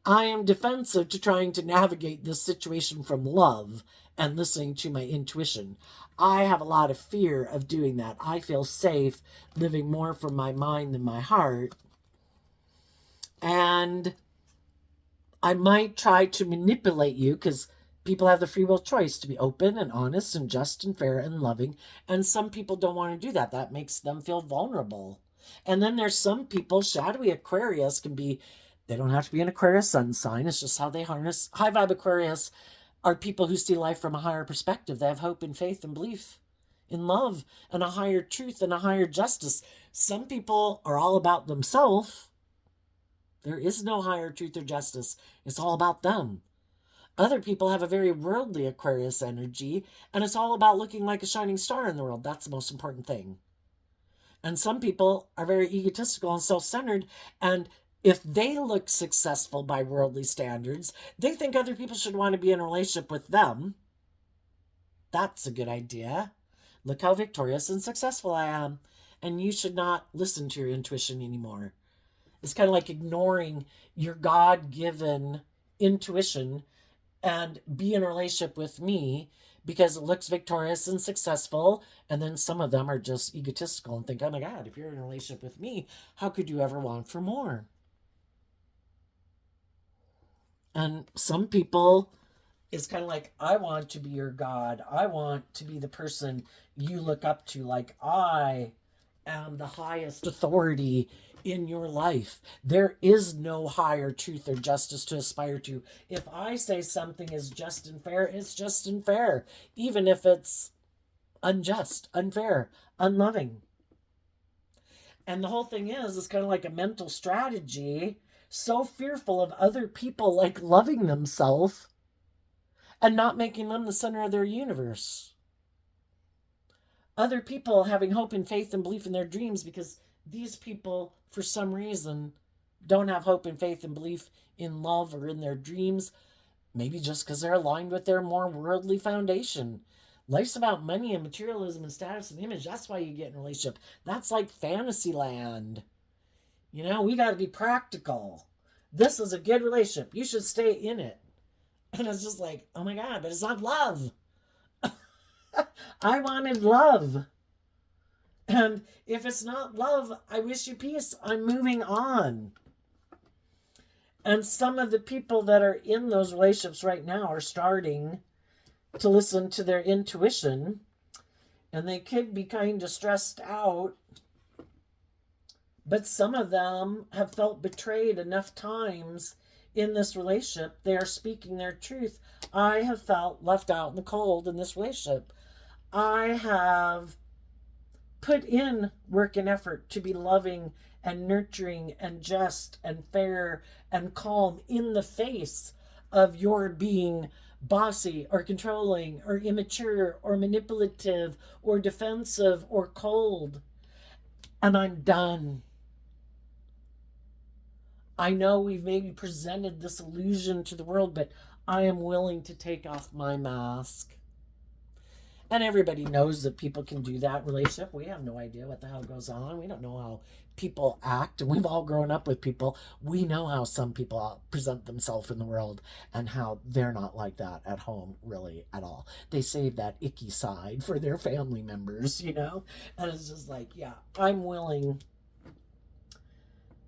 I am defensive to trying to navigate this situation from love and listening to my intuition. I have a lot of fear of doing that. I feel safe living more from my mind than my heart. And I might try to manipulate you, because people have the free will choice to be open and honest and just and fair and loving. And some people don't want to do that. That makes them feel vulnerable. And then there's some people, shadowy Aquarius can be, they don't have to be an Aquarius sun sign. It's just how they harness. High vibe Aquarius are people who see life from a higher perspective. They have hope and faith and belief in love and a higher truth and a higher justice. Some people are all about themselves. There is no higher truth or justice. It's all about them. Other people have a very worldly Aquarius energy, and it's all about looking like a shining star in the world. That's the most important thing. And some people are very egotistical and self-centered, and if they look successful by worldly standards, they think other people should want to be in a relationship with them. That's a good idea. Look how victorious and successful I am. And you should not listen to your intuition anymore. It's kind of like ignoring your God-given intuition and be in a relationship with me because it looks victorious and successful. And then some of them are just egotistical and think, oh my God, if you're in a relationship with me, how could you ever want for more? And some people, it's kind of like, I want to be your God. I want to be the person you look up to. Like, I am the highest authority in your life. There is no higher truth or justice to aspire to. If I say something is just and fair, it's just and fair, even if it's unjust, unfair, unloving. And the whole thing is, it's kind of like a mental strategy, so fearful of other people like loving themselves and not making them the center of their universe. Other people having hope and faith and belief in their dreams, because these people, for some reason, don't have hope and faith and belief in love or in their dreams. Maybe just because they're aligned with their more worldly foundation. Life's about money and materialism and status and image. That's why you get in a relationship. That's like fantasy land. You know, we got to be practical. This is a good relationship. You should stay in it. And it's just like, oh my God, but it's not love. I wanted love. And if it's not love, I wish you peace. I'm moving on. And some of the people that are in those relationships right now are starting to listen to their intuition. And they could be kind of stressed out. But some of them have felt betrayed enough times in this relationship. They are speaking their truth. I have felt left out in the cold in this relationship. I have put in work and effort to be loving and nurturing and just and fair and calm in the face of your being bossy or controlling or immature or manipulative or defensive or cold. And I'm done. I know we've maybe presented this illusion to the world, but I am willing to take off my mask. And everybody knows that people can do that in relationship. We have no idea what the hell goes on. We don't know how people act. And we've all grown up with people. We know how some people present themselves in the world and how they're not like that at home really at all. They save that icky side for their family members, you know? And it's just like, yeah, I'm willing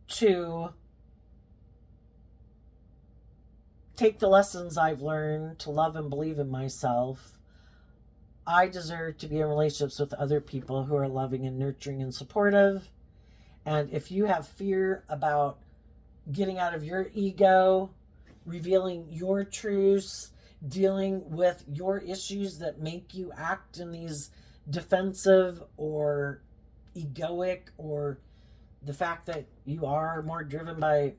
to take the lessons I've learned to love and believe in myself. I deserve to be in relationships with other people who are loving and nurturing and supportive. And if you have fear about getting out of your ego, revealing your truths, dealing with your issues that make you act in these defensive or egoic, or the fact that you are more driven by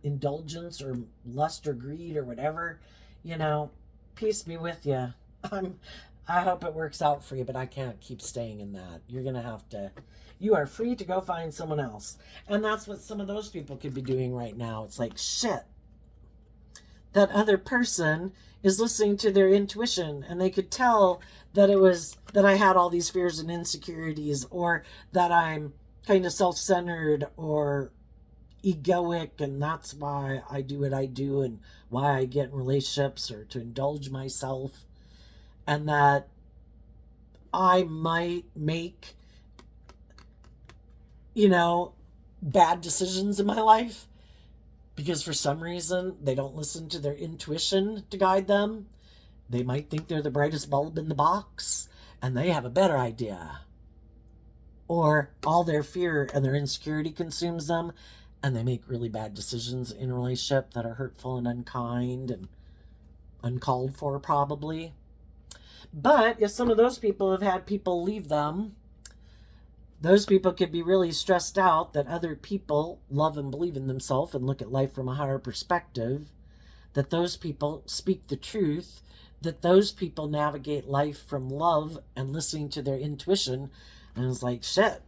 indulgence or lust or greed or whatever, you know, peace be with you. I hope it works out for you, but I can't keep staying in that. You're going to have to, you are free to go find someone else. And that's what some of those people could be doing right now. It's like, shit, that other person is listening to their intuition, and they could tell that it was, that I had all these fears and insecurities, or that I'm kind of self-centered or egoic, and that's why I do what I do and why I get in relationships, or to indulge myself. And that I might make, you know, bad decisions in my life because for some reason they don't listen to their intuition to guide them. They might think they're the brightest bulb in the box and they have a better idea. Or all their fear and their insecurity consumes them and they make really bad decisions in a relationship that are hurtful and unkind and uncalled for probably. But if some of those people have had people leave them, those people could be really stressed out that other people love and believe in themselves and look at life from a higher perspective, that those people speak the truth, that those people navigate life from love and listening to their intuition. And it's like, shit,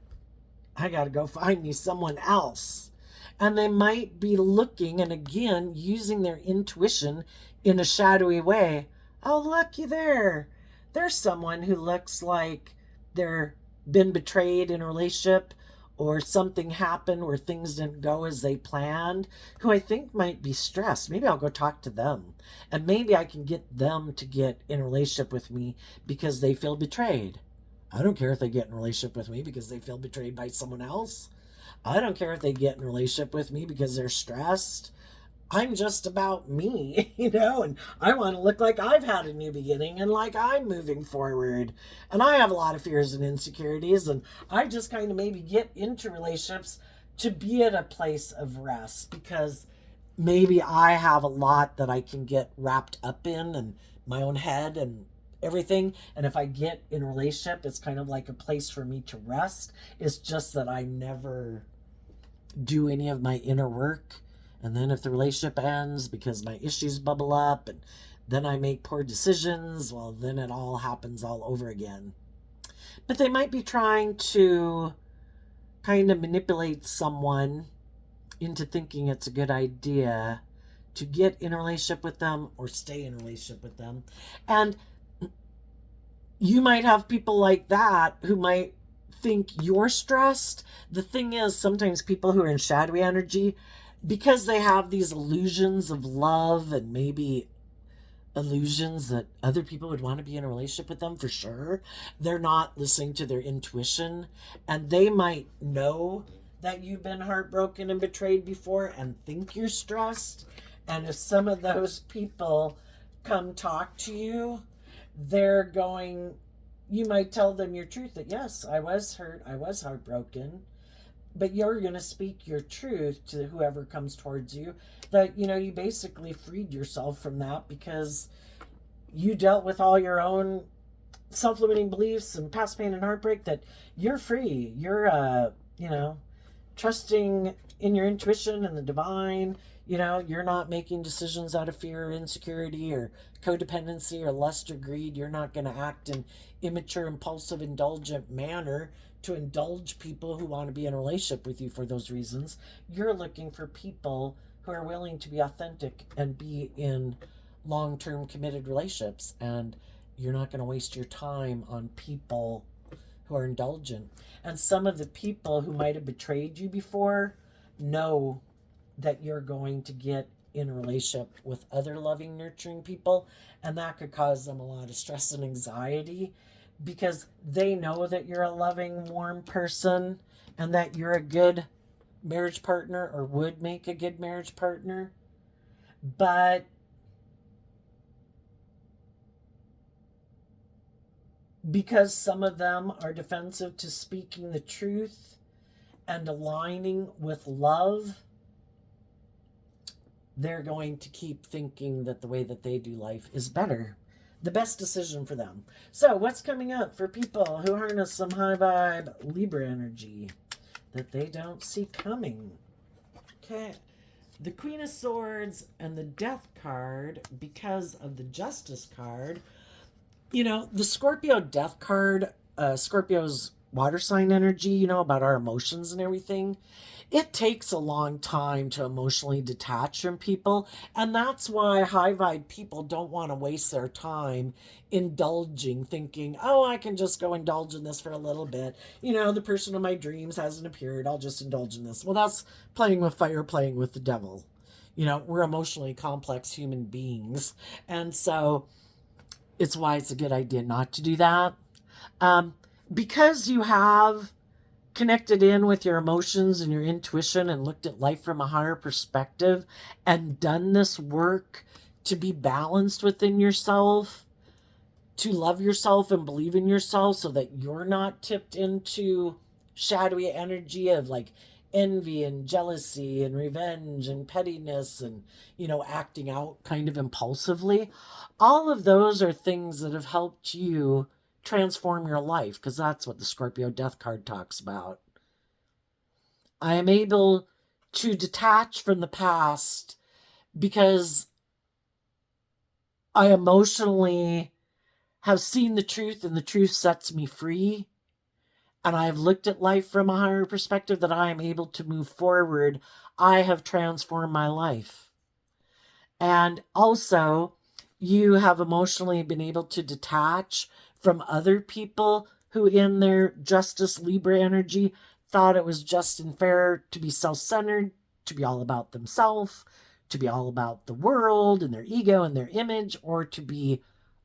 I got to go find me someone else. And they might be looking and again using their intuition in a shadowy way. Oh, looky there. There's someone who looks like they're been betrayed in a relationship, or something happened where things didn't go as they planned, who I think might be stressed. Maybe I'll go talk to them. And maybe I can get them to get in a relationship with me because they feel betrayed. I don't care if they get in a relationship with me because they feel betrayed by someone else. I don't care if they get in a relationship with me because they're stressed. I'm just about me, you know, and I want to look like I've had a new beginning and like I'm moving forward. And I have a lot of fears and insecurities, and I just kind of maybe get into relationships to be at a place of rest because maybe I have a lot that I can get wrapped up in and my own head and everything. And if I get in a relationship, it's kind of like a place for me to rest. It's just that I never do any of my inner work. And then if the relationship ends because my issues bubble up and then I make poor decisions, well, then it all happens all over again. But they might be trying to kind of manipulate someone into thinking it's a good idea to get in a relationship with them or stay in a relationship with them. And you might have people like that who might think you're stressed. The thing is, sometimes people who are in shadowy energy, because they have these illusions of love and maybe illusions that other people would want to be in a relationship with them for sure, they're not listening to their intuition, and they might know that you've been heartbroken and betrayed before and think you're stressed. And if some of those people come talk to you, they're going, you might tell them your truth that yes, I was hurt, I was heartbroken, but you're going to speak your truth to whoever comes towards you, that, you know, you basically freed yourself from that because you dealt with all your own self-limiting beliefs and past pain and heartbreak, that you're free. You're, you know, trusting in your intuition and the divine. You know, you're not making decisions out of fear or insecurity or codependency or lust or greed. You're not going to act in immature, impulsive, indulgent manner to indulge people who want to be in a relationship with you for those reasons. You're looking for people who are willing to be authentic and be in long-term committed relationships. And you're not going to waste your time on people who are indulgent. And some of the people who might have betrayed you before know that you're going to get in a relationship with other loving, nurturing people, and that could cause them a lot of stress and anxiety because they know that you're a loving, warm person and that you're a good marriage partner or would make a good marriage partner. But because some of them are defensive to speaking the truth and aligning with love, they're going to keep thinking that the way that they do life is better, the best decision for them. So what's coming up for people who harness some high vibe Libra energy that they don't see coming? Okay, the Queen of Swords and the Death card, because of the Justice card. You know, the Scorpio Death card, Scorpio's water sign energy, you know, about our emotions and everything. It takes a long time to emotionally detach from people. And that's why high vibe people don't want to waste their time indulging, thinking, oh, I can just go indulge in this for a little bit. You know, the person of my dreams hasn't appeared. I'll just indulge in this. Well, that's playing with fire, playing with the devil. You know, we're emotionally complex human beings. And so it's why it's a good idea not to do that. Because you have connected in with your emotions and your intuition and looked at life from a higher perspective and done this work to be balanced within yourself, to love yourself and believe in yourself so that you're not tipped into shadowy energy of like envy and jealousy and revenge and pettiness and, you know, acting out kind of impulsively. All of those are things that have helped you transform your life, because that's what the Scorpio Death card talks about. I am able to detach from the past because I emotionally have seen the truth and the truth sets me free. And I have looked at life from a higher perspective that I am able to move forward. I have transformed my life. And also, you have emotionally been able to detach from other people who in their Justice Libra energy thought it was just and fair to be self-centered, to be all about themselves, to be all about the world and their ego and their image, or to be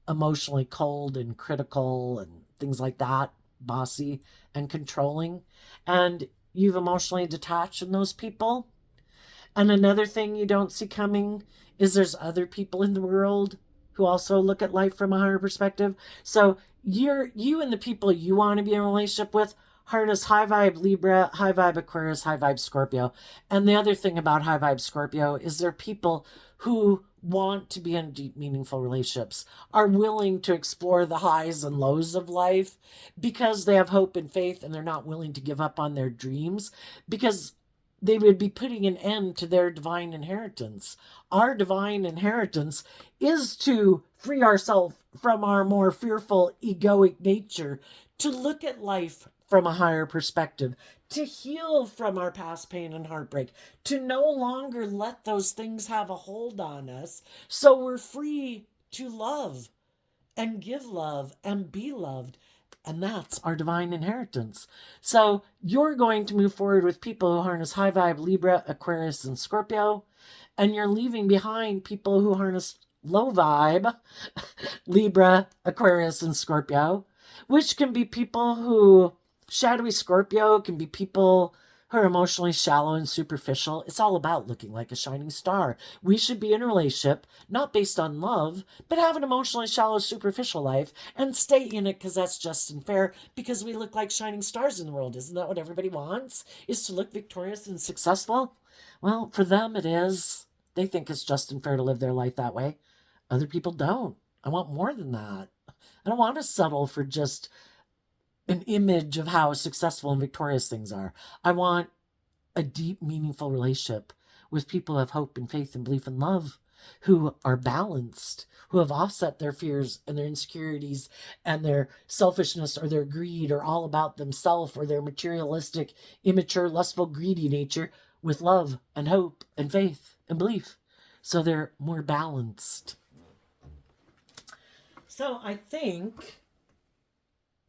emotionally cold and critical and things like that, bossy and controlling. And you've emotionally detached from those people. And another thing you don't see coming is there's other people in the world who also look at life from a higher perspective. So you and the people you want to be in a relationship with harness high vibe Libra, high vibe Aquarius, high vibe Scorpio. And the other thing about high vibe Scorpio is they're people who want to be in deep, meaningful relationships, are willing to explore the highs and lows of life because they have hope and faith, and they're not willing to give up on their dreams because they would be putting an end to their divine inheritance. Our divine inheritance is to free ourselves from our more fearful, egoic nature, to look at life from a higher perspective, to heal from our past pain and heartbreak, to no longer let those things have a hold on us, so we're free to love and give love and be loved. And that's our divine inheritance. So you're going to move forward with people who harness high vibe Libra, Aquarius, and Scorpio. And you're leaving behind people who harness low vibe Libra, Aquarius, and Scorpio, which can be people who, shadowy Scorpio can be people who are emotionally shallow and superficial. It's all about looking like a shining star. We should be in a relationship, not based on love, but have an emotionally shallow, superficial life and stay in it because that's just and fair, because we look like shining stars in the world. Isn't that what everybody wants? Is to look victorious and successful? Well, for them it is. They think it's just and fair to live their life that way. Other people don't. I want more than that. I don't want to settle for just an image of how successful and victorious things are. I want a deep, meaningful relationship with people who have hope and faith and belief and love, who are balanced, who have offset their fears and their insecurities and their selfishness or their greed or all about themselves or their materialistic, immature, lustful, greedy nature with love and hope and faith and belief. So they're more balanced. So I think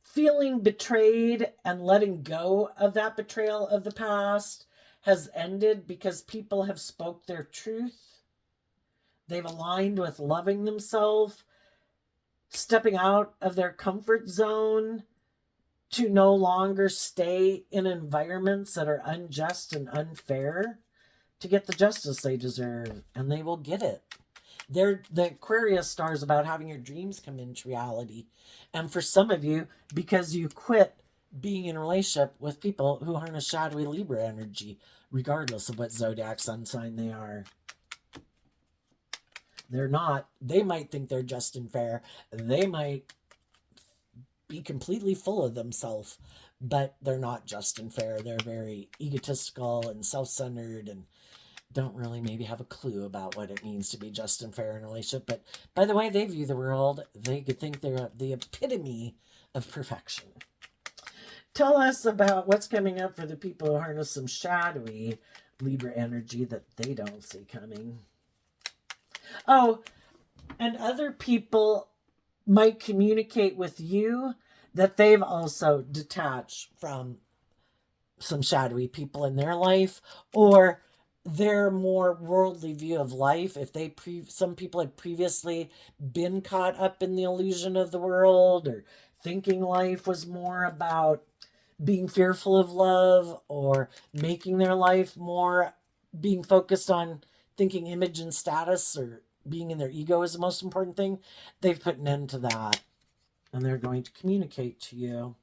feeling betrayed and letting go of that betrayal of the past has ended because people have spoke their truth. They've aligned with loving themselves, stepping out of their comfort zone to no longer stay in environments that are unjust and unfair to get the justice they deserve, and they will get it. The Aquarius star is about having your dreams come into reality. And for some of you, because you quit being in a relationship with people who harness shadowy Libra energy, regardless of what zodiac sun sign they are. They're not. They might think they're just and fair. They might be completely full of themselves, but they're not just and fair. They're very egotistical and self-centered and don't really maybe have a clue about what it means to be just and fair in a relationship. But by the way they view the world, they could think they're the epitome of perfection. Tell us about what's coming up for the people who harness some shadowy Libra energy that they don't see coming. Oh, and other people might communicate with you that they've also detached from some shadowy people in their life, or their more worldly view of life. If some people had previously been caught up in the illusion of the world, or thinking life was more about being fearful of love, or making their life more being focused on thinking image and status, or being in their ego is the most important thing, they've put an end to that, and they're going to communicate to you.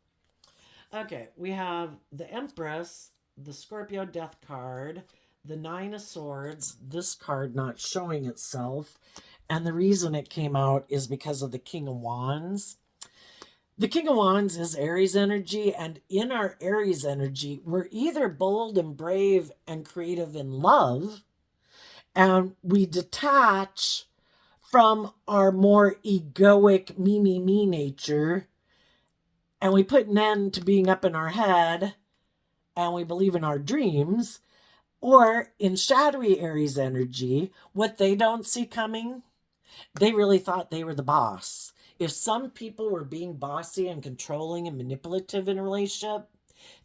Okay, we have the Empress, the Scorpio Death card, the Nine of Swords, this card not showing itself. And the reason it came out is because of the King of Wands. The King of Wands is Aries energy, and in our Aries energy, we're either bold and brave and creative in love, and we detach from our more egoic me nature, and we put an end to being up in our head, and we believe in our dreams. Or in shadowy Aries energy, what they don't see coming, they really thought they were the boss. If some people were being bossy and controlling and manipulative in a relationship,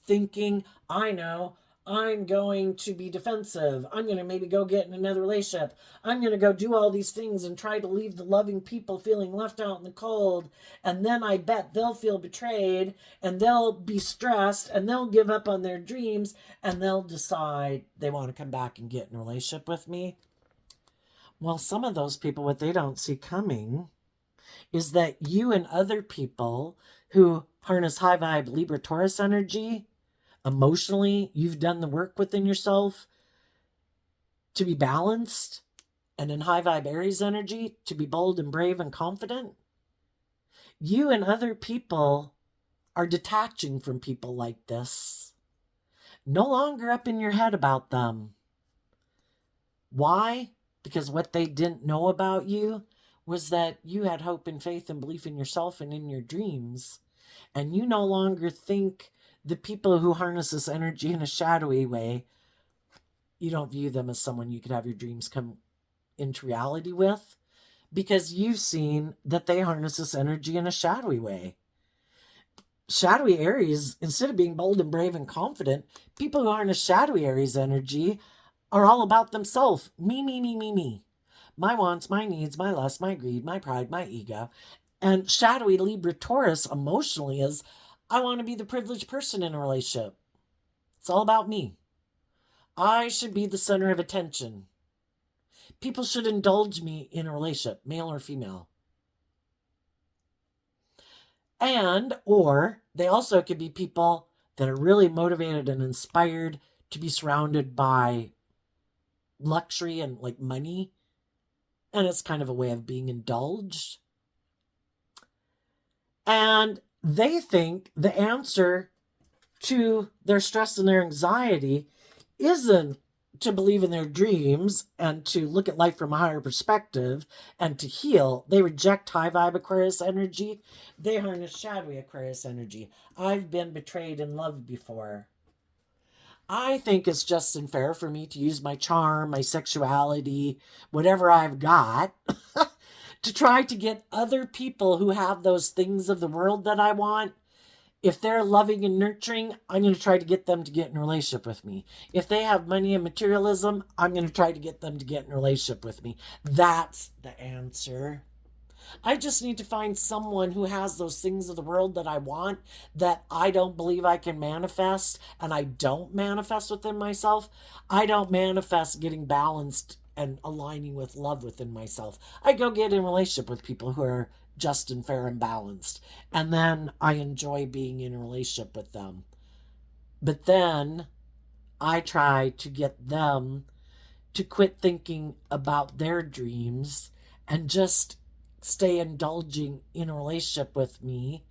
thinking, I know, I'm going to be defensive. I'm going to maybe go get in another relationship. I'm going to go do all these things and try to leave the loving people feeling left out in the cold. And then I bet they'll feel betrayed and they'll be stressed and they'll give up on their dreams and they'll decide they want to come back and get in a relationship with me. Well, some of those people, what they don't see coming is that you and other people who harness high vibe Libra Taurus energy, emotionally, you've done the work within yourself to be balanced, and in high vibe Aries energy, to be bold and brave and confident. You and other people are detaching from people like this. No longer up in your head about them. Why? Because what they didn't know about you was that you had hope and faith and belief in yourself and in your dreams. And you no longer think the people who harness this energy in a shadowy way, you don't view them as someone you could have your dreams come into reality with, because you've seen that they harness this energy in a shadowy way. Shadowy Aries, instead of being bold and brave and confident, people who harness shadowy Aries energy are all about themselves. Me, me, me, me, me. My wants, my needs, my lust, my greed, my pride, my ego. And shadowy Libra Taurus emotionally is, I want to be the privileged person in a relationship. It's all about me. I should be the center of attention. People should indulge me in a relationship, male or female. And, or they also could be people that are really motivated and inspired to be surrounded by luxury and like money. And it's kind of a way of being indulged. And they think the answer to their stress and their anxiety isn't to believe in their dreams and to look at life from a higher perspective and to heal. They reject high vibe Aquarius energy. They harness shadowy Aquarius energy. I've been betrayed and loved before. I think it's just and fair for me to use my charm, my sexuality, whatever I've got, to try to get other people who have those things of the world that I want. If they're loving and nurturing, I'm going to try to get them to get in a relationship with me. If they have money and materialism, I'm going to try to get them to get in a relationship with me. That's the answer. I just need to find someone who has those things of the world that I want, that I don't believe I can manifest, and I don't manifest within myself. I don't manifest getting balanced and aligning with love within myself. I go get in a relationship with people who are just and fair and balanced. And then I enjoy being in a relationship with them. But then I try to get them to quit thinking about their dreams and just stay indulging in a relationship with me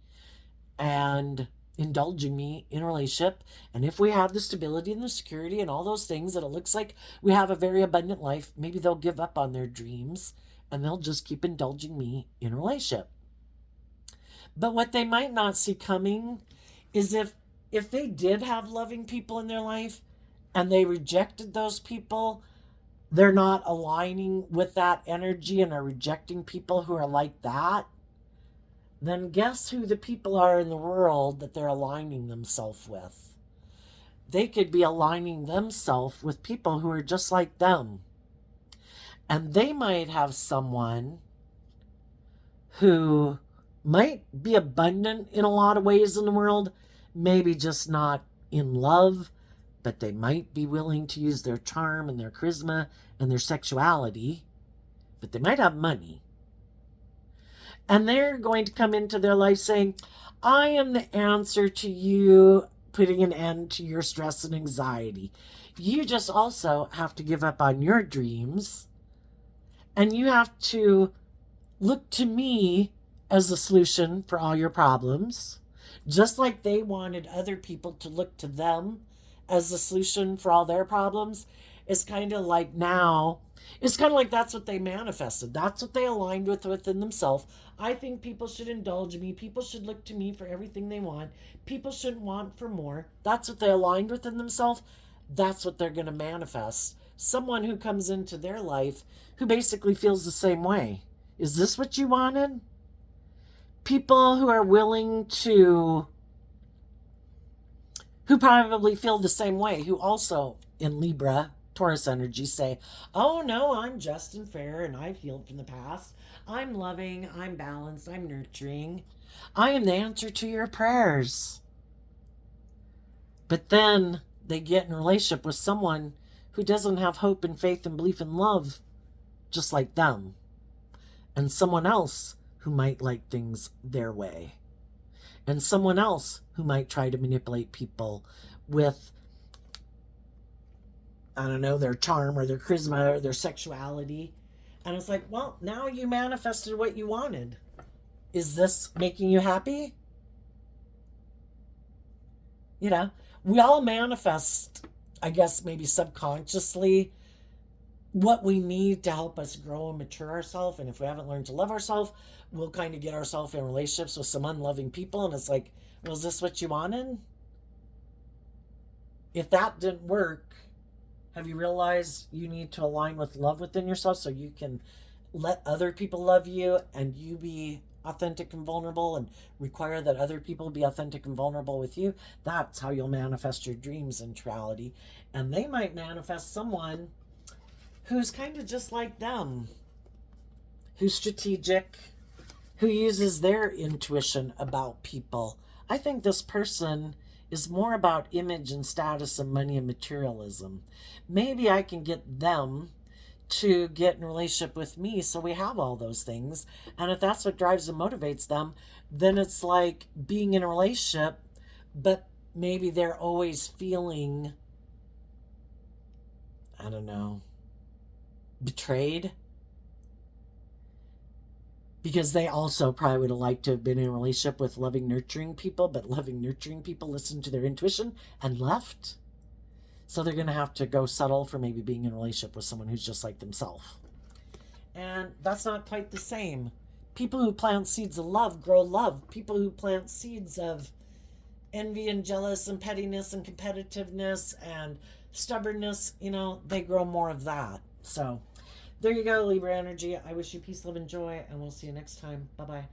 and indulging me in a relationship. And if we have the stability and the security and all those things, that it looks like we have a very abundant life, maybe they'll give up on their dreams and they'll just keep indulging me in a relationship. But what they might not see coming is if they did have loving people in their life and they rejected those people, they're not aligning with that energy and are rejecting people who are like that, then guess who the people are in the world that they're aligning themselves with? They could be aligning themselves with people who are just like them. And they might have someone who might be abundant in a lot of ways in the world, maybe just not in love, but they might be willing to use their charm and their charisma and their sexuality, but they might have money. And they're going to come into their life saying, I am the answer to you putting an end to your stress and anxiety. You just also have to give up on your dreams. And you have to look to me as the solution for all your problems. Just like they wanted other people to look to them as the solution for all their problems. It's kind of like now, it's kind of like that's what they manifested. That's what they aligned with within themselves. I think people should indulge me. People should look to me for everything they want. People shouldn't want for more. That's what they aligned within themselves. That's what they're going to manifest. Someone who comes into their life who basically feels the same way. Is this what you wanted? People who are willing to, who probably feel the same way, who also in Libra, Taurus energy say, oh no, I'm just and fair and I've healed from the past. I'm loving, I'm balanced, I'm nurturing. I am the answer to your prayers. But then they get in a relationship with someone who doesn't have hope and faith and belief and love just like them. And someone else who might like things their way. And someone else who might try to manipulate people with, I don't know, their charm or their charisma or their sexuality. And it's like, well, now you manifested what you wanted. Is this making you happy? You know, we all manifest, I guess maybe subconsciously, what we need to help us grow and mature ourselves. And if we haven't learned to love ourselves, we'll kind of get ourselves in relationships with some unloving people. And it's like, well, is this what you wanted? If that didn't work, have you realized you need to align with love within yourself so you can let other people love you and you be authentic and vulnerable and require that other people be authentic and vulnerable with you? That's how you'll manifest your dreams into reality. And they might manifest someone who's kind of just like them, who's strategic, who uses their intuition about people. I think this person is more about image and status and money and materialism. Maybe I can get them to get in a relationship with me so we have all those things. And if that's what drives and motivates them, then it's like being in a relationship, but maybe they're always feeling, I don't know, betrayed, because they also probably would have liked to have been in a relationship with loving, nurturing people, but loving, nurturing people listened to their intuition and left. So they're going to have to go settle for maybe being in a relationship with someone who's just like themselves. And that's not quite the same. People who plant seeds of love grow love. People who plant seeds of envy and jealous and pettiness and competitiveness and stubbornness, they grow more of that. So there you go, Libra energy. I wish you peace, love, and joy, and we'll see you next time. Bye-bye.